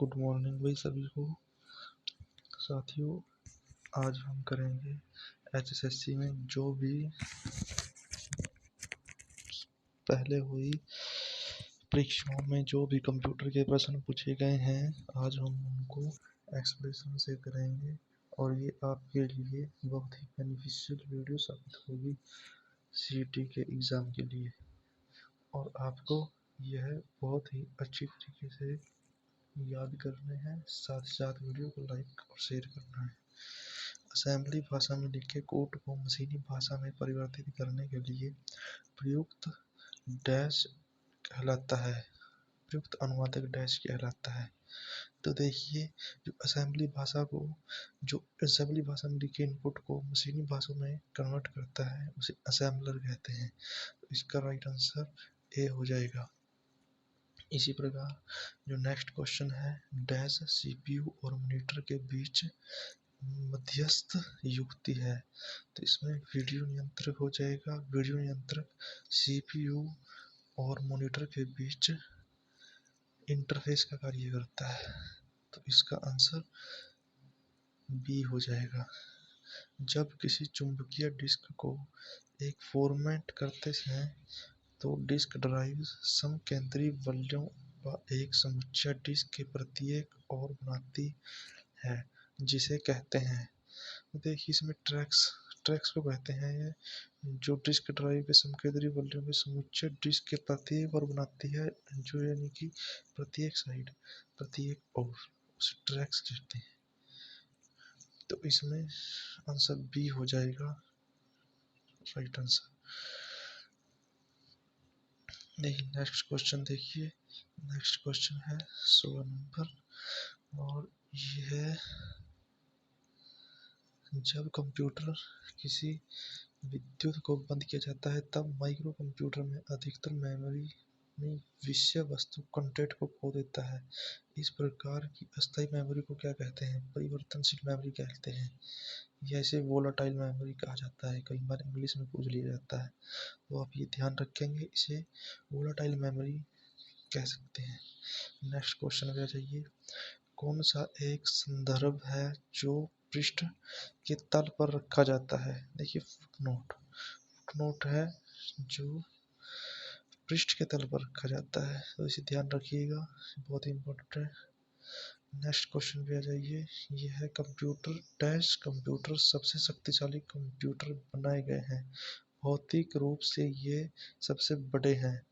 Good morning भाई सभी को। साथियों, आज हम करेंगे एचएसएससी में जो भी पहले हुई परीक्षाओं में जो भी कंप्यूटर के प्रश्न पूछे गए हैं, आज हम उनको एक्सप्रेशन से करेंगे और ये आपके लिए बहुत ही बेनिफिशियल वीडियो साबित होगी सीईटी के एग्ज़ाम के लिए। और आपको यह बहुत ही अच्छी तरीके से याद करने हैं, साथ ही साथ वीडियो को लाइक और शेयर करना है। असेंबली भाषा में लिखे कोड को मशीनी भाषा में परिवर्तित करने के लिए प्रयुक्त डैश कहलाता है, प्रयुक्त अनुवादक डैश कहलाता है। तो देखिए, जो असेंबली भाषा में लिखे इनपुट को मशीनी भाषा में कन्वर्ट करता है उसे असेंबलर कहते हैं। तो इसका राइट आंसर ए हो जाएगा। इसी प्रकार जो नेक्स्ट क्वेश्चन है, डैश सीपीयू और मॉनिटर के बीच मध्यस्थ युक्ति है। तो इसमें वीडियो नियंत्रक हो जाएगा। वीडियो नियंत्रक सीपीयू और मॉनिटर के बीच इंटरफेस का कार्य करता है। तो इसका आंसर बी हो जाएगा। जब किसी चुंबकीय डिस्क को एक फॉर्मेट करते हैं तो डिस्क ड्राइव समकेंद्री बलों व एक समुच्चय डिस्क के प्रत्येक ओर बनाती है, जिसे कहते हैं। देखिए, इसमें ट्रैक्स को कहते हैं ये, जो डिस्क ड्राइव के समकेंद्री बलों के समुच्चय डिस्क के प्रत्येक ओर बनाती है, जो यानी कि प्रत्येक साइड प्रत्येक ओर, उसे ट्रैक्स कहते हैं। तो इसमें आंसर बी हो जाएगा राइट आंसर। देखिए नेक्स्ट क्वेश्चन, देखिए नेक्स्ट क्वेश्चन है 16 नंबर, और यह जब कंप्यूटर किसी विद्युत को बंद किया जाता है तब माइक्रो कंप्यूटर में अधिकतर मेमोरी में विषय वस्तु कंटेंट को खो देता है। इस प्रकार की अस्थायी मेमोरी को क्या कहते हैं? परिवर्तनशील मेमोरी कहते हैं, या इसे वोलाटाइल मेमोरी कहा जाता है। कई बार इंग्लिश में पूछ लिया जाता है, तो आप ये ध्यान रखेंगे, इसे वोलाटाइल मेमोरी कह सकते हैं। नेक्स्ट क्वेश्चन पे आ जाइए। कौन सा एक संदर्भ है जो पृष्ठ के तल पर रखा जाता है? देखिए फुटनोट है जो पृष्ठ के तल पर रखा जाता है, तो इसे ध्यान रखिएगा, बहुत ही इम्पोर्टेंट है। नेक्स्ट क्वेश्चन पे आ जाइए। यह है कंप्यूटर सबसे शक्तिशाली कंप्यूटर बनाए गए हैं, भौतिक रूप से ये सबसे बड़े हैं।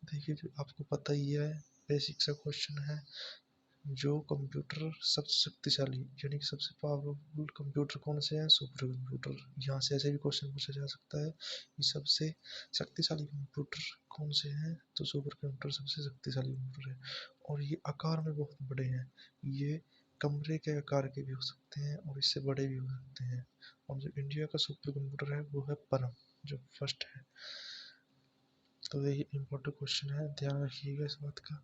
देखिए, जो आपको पता ही है, बेसिक सा क्वेश्चन है, जो कंप्यूटर सबसे शक्तिशाली यानी कि सबसे पावरफुल कंप्यूटर कौन से हैं? Super computer. यहाँ से ऐसे भी क्वेश्चन पूछा जा सकता है कि सबसे शक्तिशाली कंप्यूटर कौन से हैं? तो सुपर कंप्यूटर सबसे शक्तिशाली कंप्यूटर है, और ये आकार में बहुत बड़े हैं। ये कमरे के आकार के भी हो सकते हैं और इससे बड़े भी हो सकते हैं। और जो इंडिया का सुपर कंप्यूटर है वो है परम, जो फर्स्ट है। तो यही इम्पोर्टेंट क्वेश्चन है, ध्यान रखिएगा इस बात का।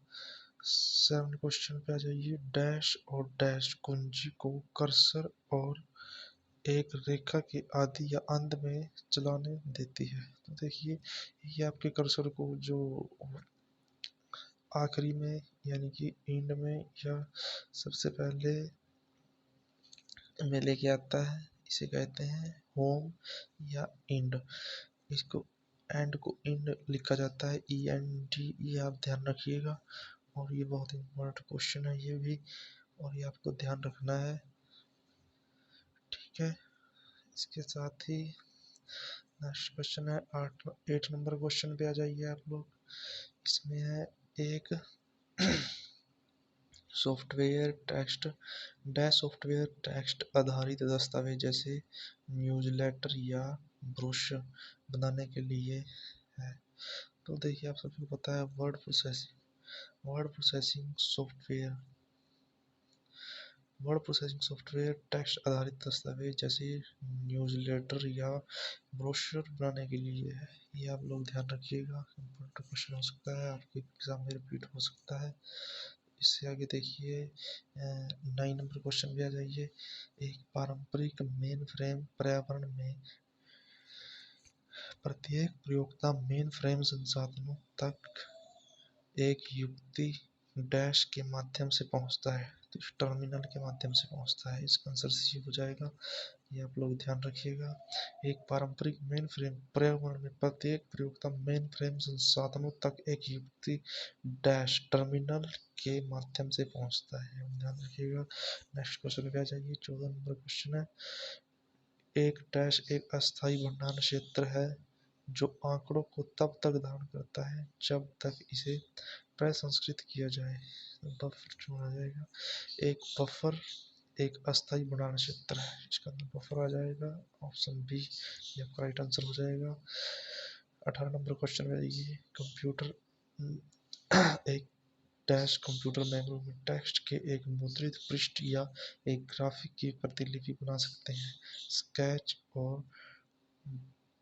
7 क्वेश्चन पे आ जाइए। डैश और डैश कुंजी को कर्सर और एक रेखा के आदि या अंत में चलाने देती है। तो देखिए, ये आपके कर्सर को जो आखिरी में यानी कि एंड में या सबसे पहले में लेके आता है, इसे कहते हैं होम या एंड। इसको एंड को एंड लिखा जाता है, END, ये आप ध्यान रखिएगा। और ये बहुत इम्पोर्टेंट क्वेश्चन है ये भी, और ये आपको ध्यान रखना है, ठीक है। इसके साथ ही नेक्स्ट क्वेश्चन है 8 नंबर क्वेश्चन पे आ जाइए आप लोग। इसमें है एक सॉफ्टवेयर टेक्स्ट आधारित दस्तावेज जैसे न्यूज़लेटर या ब्रोशर बनाने के लिए है। तो देखिए, आप सबको पता है वर्ड प्रोसेसिंग सॉफ्टवेयर टेक्स्ट आधारित दस्तावेज जैसे न्यूज़लेटर या ब्रोशर बनाने के लिए है। ये आप लोग ध्यान रखिएगा, इम्पोर्टेंट क्वेश्चन हो सकता है, आपके एग्जाम में रिपीट हो सकता है। इससे आगे देखिए 9 नंबर क्वेश्चन पे आ जाइए। एक पारंपरिक मेन फ्रेम पर्यावरण में प्रत्येक प्रयोक्ता मेन फ्रेम संसाधनों तक एक युक्ति डैश के माध्यम से पहुंचता है, तो इस टर्मिनल के माध्यम से पहुंचता है। इसका आंसर सी हो जाएगा, ये आप लोग ध्यान रखिएगा। एक पारंपरिक मेन फ्रेम पर्यावरण में प्रत्येक प्रयोगता मेन फ्रेम संसाधनों तक एक युक्ति डैश टर्मिनल के माध्यम से पहुंचता है, ध्यान रखिएगा। नेक्स्ट क्वेश्चन पे आ जाइए, 14 नंबर क्वेश्चन है। एक डैश एक अस्थायी भंडारण क्षेत्र है जो आंकड़ों को तब तक धारण करता है जब तक इसे प्रसंस्कृत किया जाए। बफर चुना जाएगा। एक बफर एक अस्थायी भंडारण क्षेत्र है, इसका अंदर बफर आ जाएगा, ऑप्शन बी ये आपका राइट आंसर हो जाएगा। 18 नंबर क्वेश्चन में ये कंप्यूटर एक डैश कंप्यूटर मेमोरी में टेक्स्ट के एक मुद्रित पृष्ठ या एक ग्राफिक की प्रतिलिपि बना सकते हैं। स्केच और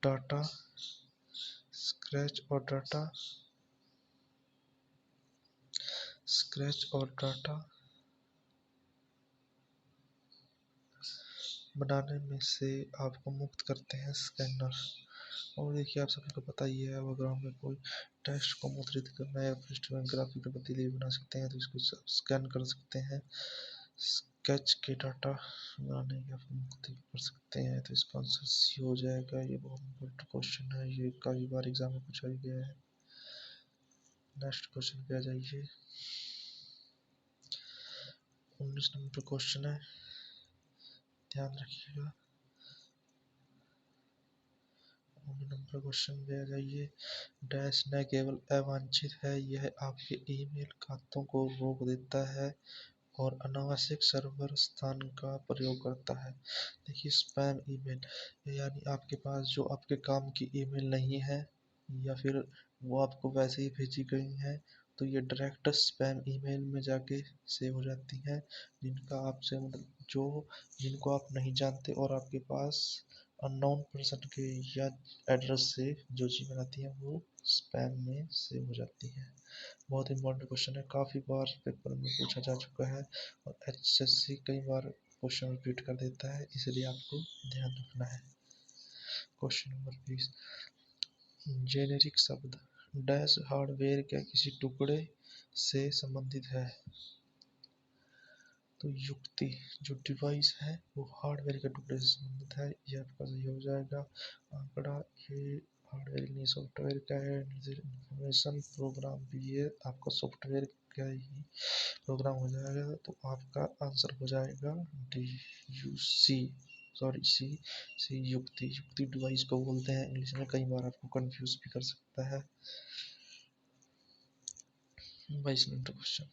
डाटा स्क्रैच और डाटा स्क्रैच और डाटा बनाने में से आपको मुक्त करते हैं स्कैनर। और देखिए आप सभी को पता ही है, अगर हमें कोई टेक्स्ट को मुद्रित करना है पृष्ठ में ग्राफिक प्रतिलिपि बना सकते हैं तो इसको स्कैन कर सकते हैं। स्केच के डाटा बनाने की आप मुक्ति कर सकते हैं, तो इसका आंसर सी हो जाएगा। ये बहुत इंपॉर्टेंट क्वेश्चन है, ये कई बार एग्जाम में पूछा गया है। नेक्स्ट क्वेश्चन पे आ जाइए, 19 नंबर क्वेश्चन है, ध्यान रखिएगा। 19 नंबर क्वेश्चन पे आ जाइए। डैश न केवल अवांछित है, यह आपके ईमेल खातों को रोक देता है और अनावश्यक सर्वर स्थान का प्रयोग करता है। देखिए स्पैम ईमेल, यानी आपके पास जो आपके काम की ईमेल नहीं है या फिर वो आपको वैसे ही भेजी गई हैं, तो ये डायरेक्ट स्पैम ईमेल में जाके सेव हो जाती हैं, जिनका आपसे मतलब जिनको आप नहीं जानते और आपके पास अननोन पर्सन के या एड्रेस से जो चीज़ आती है वो स्पैम में सेव हो जाती है। बहुत इंपॉर्टेंट क्वेश्चन है, काफ़ी बार पेपर में पूछा जा चुका है और एचएससी कई बार क्वेश्चन रिपीट कर देता है, इसलिए आपको ध्यान रखना है। क्वेश्चन नंबर 20, जेनेरिक शब्द डैश हार्डवेयर के किसी टुकड़े से संबंधित है। तो युक्ति जो डिवाइस है वो हार्डवेयर के टुकड़े से संबंधित है, ये आपका सही हो जाएगा। आंकड़ा ये हार्डवेयर नहीं सॉफ्टवेयर का है। इंफॉर्मेशन प्रोग्राम भी ये आपका सॉफ्टवेयर का ही प्रोग्राम हो जाएगा, तो आपका आंसर हो जाएगा D U C sorry C C Yukti. Yukti device को बोलते हैं इंग्लिश में, कई बार आपको कंफ्यूज भी कर सकता है। 22 नंबर क्वेश्चन,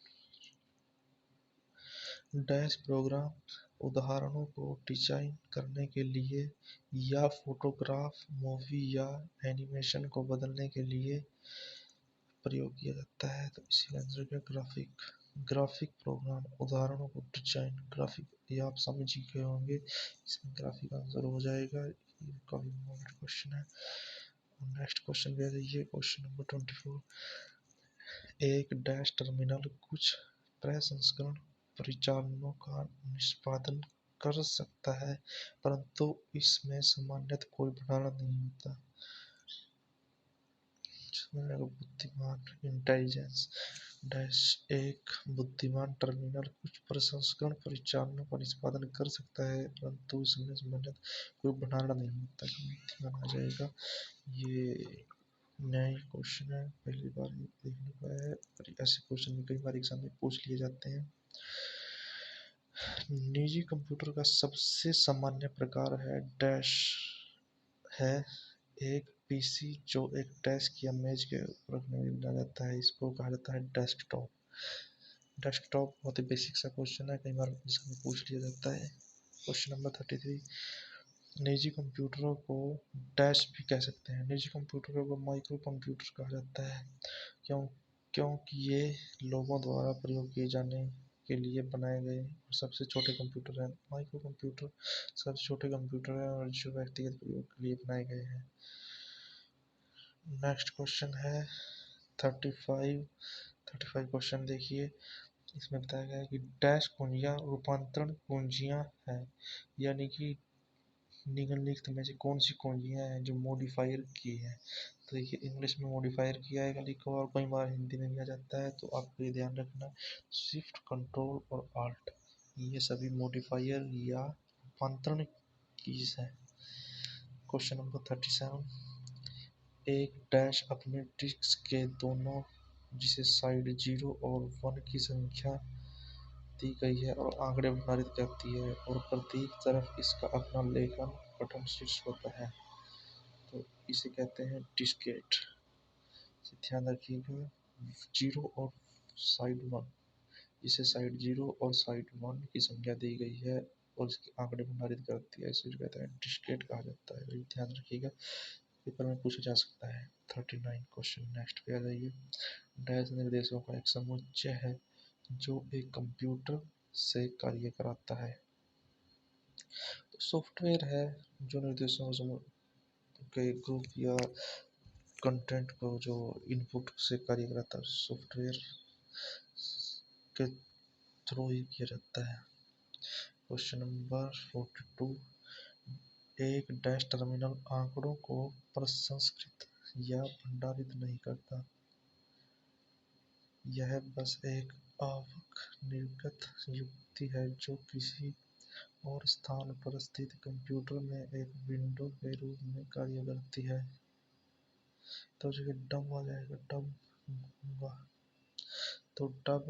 डैश प्रोग्राम उदाहरणों को डिजाइन करने के लिए या फोटोग्राफ मूवी या एनिमेशन को बदलने के लिए प्रयोग किया जाता है, तो इसी आंसर का ग्राफिक प्रोग्राम उदाहरणों को डिजाइन ग्राफिक, ये आप समझ ही गए होंगे, इसमें ग्राफिक आंसर हो जाएगा। ये काफी इम्पोर्टेंट क्वेश्चन है। नेक्स्ट क्वेश्चन पे आ जाइए, क्वेश्चन नंबर 24, एक डैश टर्मिनल कुछ प्रसंस्करण परिचालनों का निष्पादन कर सकता है परंतु इसमें सामान्यतः कोई भंडारण नहीं होता। बुद्धिमान इंटेलिजेंस डैश एक बुद्धिमान टर्मिनल कुछ प्रसंस्करण परिचालनों का निष्पादन कर सकता है परंतु इसमें सामान्यतः कोई भंडारण नहीं होता, बुद्धिमान आ जाएगा। ये नया क्वेश्चन है, पहली बार देखने को आया है, पर ऐसे क्वेश्चन में कई बार एग्जाम में पूछ लिए जाते हैं। निजी कंप्यूटर का सबसे सामान्य प्रकार है डैश है एक पीसी जो एक डेस्क या मेज के ऊपर रखने के लिए बनाया जाता है, इसको कहा जाता है डेस्कटॉप। डेस्कटॉप बहुत ही बेसिक सा क्वेश्चन है, कई बार इसमें पूछ लिया जाता है। क्वेश्चन नंबर 33, निजी कंप्यूटरों को डैश भी कह सकते हैं। निजी कंप्यूटरों को माइक्रो कंप्यूटर कहा जाता है क्योंकि ये लोगों द्वारा प्रयोग किए जाने के लिए बनाए गए और सबसे छोटे कंप्यूटर हैं। माइक्रो कंप्यूटर सबसे छोटे कंप्यूटर हैं और जो व्यक्तिगत प्रयोग के लिए बनाए गए हैं। नेक्स्ट क्वेश्चन है 35 क्वेश्चन देखिए, इसमें बताया गया है कि डैश कुंजियाँ रूपांतरण कुंजियाँ हैं, यानी कि निम्नलिखित में से कौन सी कुंजियां हैं जो मॉडिफायर की हैं? तो देखिए इंग्लिश में मॉडिफायर किया है लिखा हुआ, और कई बार हिंदी में भी आ जाता है, तो आपको ये ध्यान रखना। शिफ्ट, कंट्रोल और आल्ट, ये सभी मॉडिफायर या रूपांतरण कीज हैं। क्वेश्चन नंबर 37, एक डैश अपने डिस्क के दोनों, जिसे साइड 0 और 1 की संख्या दी गई है और आंकड़े निर्धारित करती है, और प्रत्येक तरफ इसका अपना लेखन बटन शीर्ष होता है, तो इसे कहते हैं डिस्केट। ध्यान रखिएगा, 0 और साइड 1, जिसे साइड 0 और साइड 1 की संख्या दी गई है और इसके आंकड़े निर्धारित करती है, इसे कहते हैं डिस्केट कहा जाता है। ये ध्यान रखिएगा, पेपर में पूछा जा सकता है। 39 क्वेश्चन, नेक्स्ट पे आ जाइए। डैश निर्देशों का एक समुच्चय है जो एक कंप्यूटर से कार्य कराता है। तो सॉफ्टवेयर है जो निर्देशों के ग्रुप या कंटेंट को जो इनपुट से कार्य कराता है, सॉफ्टवेयर के थ्रू ही किया जाता है। क्वेश्चन नंबर 42, एक डैश टर्मिनल आंकड़ों को प्रसंस्कृत या भंडारित नहीं करता, यह बस एक आवक निर्गत युक्ति है जो किसी और स्थान पर स्थित कंप्यूटर में एक विंडो के रूप में कार्य करती है। तो जो डब आ जाएगा, डब, तो डब,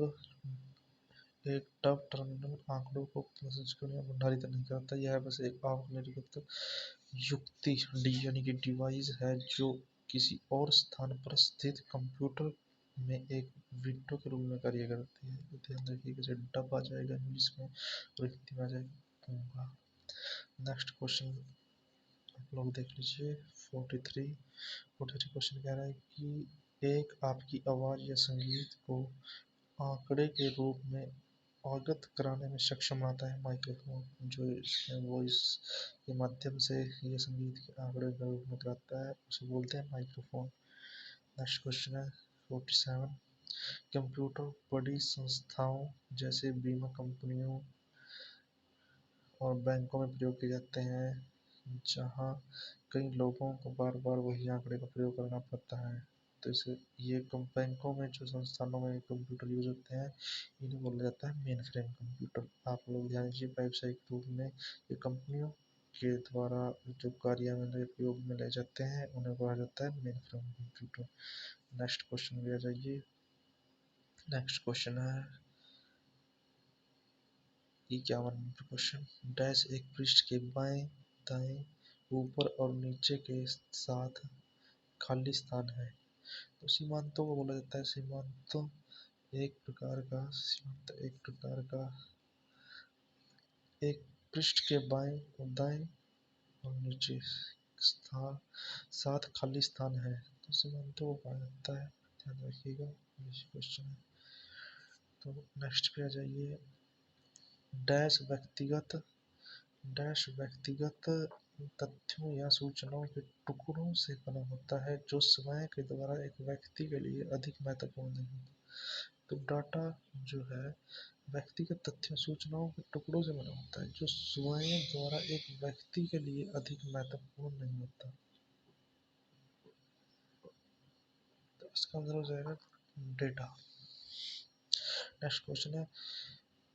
एक डब टर्मिनल आंकड़ों को प्रसंस्कृत या भंडारित नहीं करता, यह बस एक आवक निर्गत युक्ति डी यानी कि डिवाइस है जो किसी और स्थान पर स्थित कंप्यूटर में एक विंडो के रूप में कार्य करती है। तो ध्यान रखिए, जैसे डब आ जाएगा इंग्लिश में और हिंदी में आ जाएगा। नेक्स्ट क्वेश्चन आप लोग देख लीजिए। 43 क्वेश्चन कह रहा है कि एक आपकी आवाज़ या संगीत को आंकड़े के रूप में अवगत कराने में सक्षम आता है माइक्रोफोन, जो इसमें वॉइस के माध्यम से ये संगीत के आंकड़े के रूप में कराता है, उसे बोलते हैं माइक्रोफोन। नेक्स्ट क्वेश्चन है 47, कंप्यूटर बड़ी संस्थाओं जैसे बीमा कंपनियों और बैंकों में प्रयोग किए जाते हैं जहां कई लोगों को बार बार वही आंकड़े का प्रयोग करना पड़ता है। तो इसे ये बैंकों में जो संस्थानों में कंप्यूटर यूज होते हैं, इन्हें बोला जाता है मेन फ्रेम कंप्यूटर। आप लोग ध्यान दीजिए, व्यावसायिक रूप में ये कंपनियों के द्वारा जो कार्य में प्रयोग में ले जाते हैं उन्हें कहा जाता है main frame computer. Next question भी आ जाइए। नेक्स्ट क्वेश्चन है 51 नंबर क्वेश्चन, डैश एक पृष्ठ के बाएं दाएं ऊपर और नीचे के साथ खाली स्थान है। तो सीमांतों को बोला जाता है सीमांत, एक प्रकार का एक पृष्ठ के बाएं और दाएं और नीचे साथ खाली स्थान है, तो सीमांतों को कहा जाता है। ध्यान रखिएगा, ये क्वेश्चन है। तो नेक्स्ट पे आ जाइए। डैश व्यक्तिगत तथ्यों या सूचनाओं के टुकड़ों से बना होता है जो स्वयं के द्वारा एक व्यक्ति के लिए अधिक महत्वपूर्ण नहीं होता। तो डाटा जो है व्यक्तिगत तथ्यों सूचनाओं के टुकड़ों से बना होता है जो स्वयं द्वारा एक व्यक्ति के लिए अधिक महत्वपूर्ण नहीं होता। तो इसका आंसर हो जाएगा डेटा। नेक्स्ट क्वेश्चन है,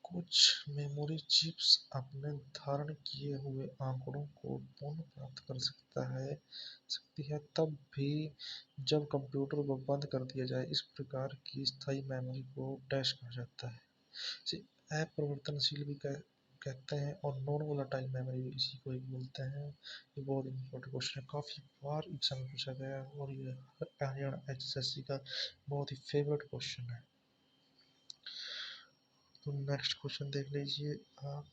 कुछ मेमोरी चिप्स अपने धारण किए हुए आंकड़ों को पुनः प्राप्त कर सकती है तब भी जब कंप्यूटर को बंद कर दिया जाए। इस प्रकार की स्थायी मेमोरी को डैश कहा जाता है। इसे अपरिवर्तनशील भी कहते हैं और नॉन वोलेटाइल मेमोरी भी इसी को ही बोलते हैं। ये बहुत इंपॉर्टेंट क्वेश्चन है, काफ़ी बार एग्जाम में पूछा गया है और ये हरियाणा HSSC का बहुत ही फेवरेट क्वेश्चन है। तो नेक्स्ट क्वेश्चन देख लीजिए आप।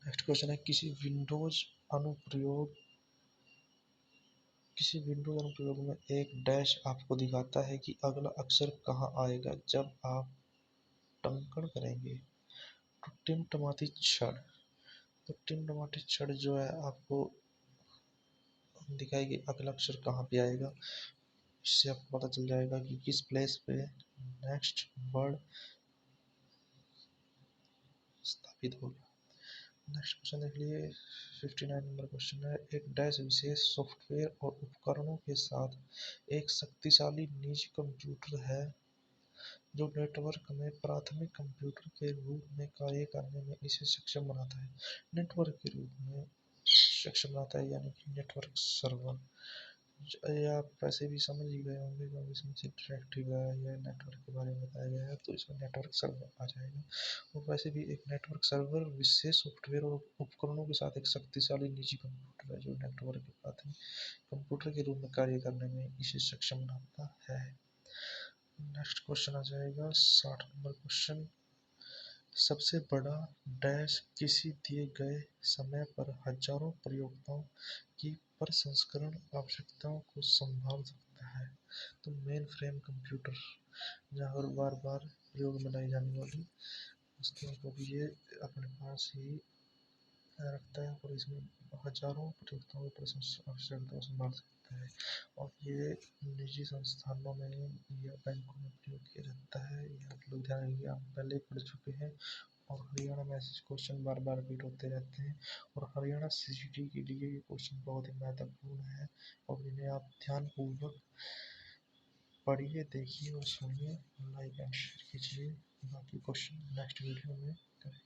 नेक्स्ट क्वेश्चन है, किसी विंडोज अनुप्रयोग में एक डैश आपको दिखाता है कि अगला अक्षर कहाँ आएगा जब आप टंकण करेंगे। तो टिमटमाती क्षण, तो टिमटमाती क्षण जो है आपको दिखाएगी अगला अक्षर कहाँ पे आएगा। इससे आपको पता चल जाएगा कि किस प्लेस पे नेक्स्ट वर्ड स्थापित होगा। नेक्स्ट क्वेश्चन देख लिए। 59 नंबर क्वेश्चन है, एक डैश विशेष सॉफ्टवेयर और उपकरणों के साथ एक शक्तिशाली निजी कंप्यूटर है जो नेटवर्क में प्राथमिक कंप्यूटर के रूप में कार्य करने में इसे सक्षम बनाता है। नेटवर्क के रूप में सक्षम बनाता है यानी कि नेटवर्क सर्वर। ये आप वैसे भी समझ ही गए होंगे क्योंकि इसमें से डायरेक्टिव है या नेटवर्क के बारे में बताया गया है, तो इसमें नेटवर्क सर्वर आ जाएगा। और वैसे भी एक नेटवर्क सर्वर विशेष सॉफ्टवेयर और उपकरणों के साथ एक शक्तिशाली निजी कंप्यूटर है जो नेटवर्क के प्राथमिक कंप्यूटर के रूप में कार्य करने में इसे सक्षम बनाता है। नेक्स्ट क्वेश्चन आ जाएगा 60 नंबर क्वेश्चन। सबसे बड़ा डैश किसी दिए गए समय पर हजारों प्रयोक्ताओं की प्रसंस्करण आवश्यकताओं को संभाल सकता है। तो मेन फ्रेम कंप्यूटर जहाँ पर बार बार प्रयोग में लाई जाने वाली वस्तुओं को भी ये अपने पास ही रखता है और इसमें हजारों प्रयोक्ताओं की आवश्यकताओं को संभाल सकता है। और ये निजी संस्थानों में या बैंकों में प्रयोग किया जाता है। ये आप लोग ध्यान रखिए, आप पहले पढ़ चुके हैं। और हरियाणा में ऐसे क्वेश्चन बार बार रिपीट होते रहते हैं और हरियाणा सीजीडी के लिए ये क्वेश्चन बहुत ही महत्वपूर्ण है और इन्हें आप ध्यानपूर्वक पढ़िए, देखिए और सुनिए, लाइक एंड शेयर कीजिए। बाकी क्वेश्चन नेक्स्ट वीडियो में करें।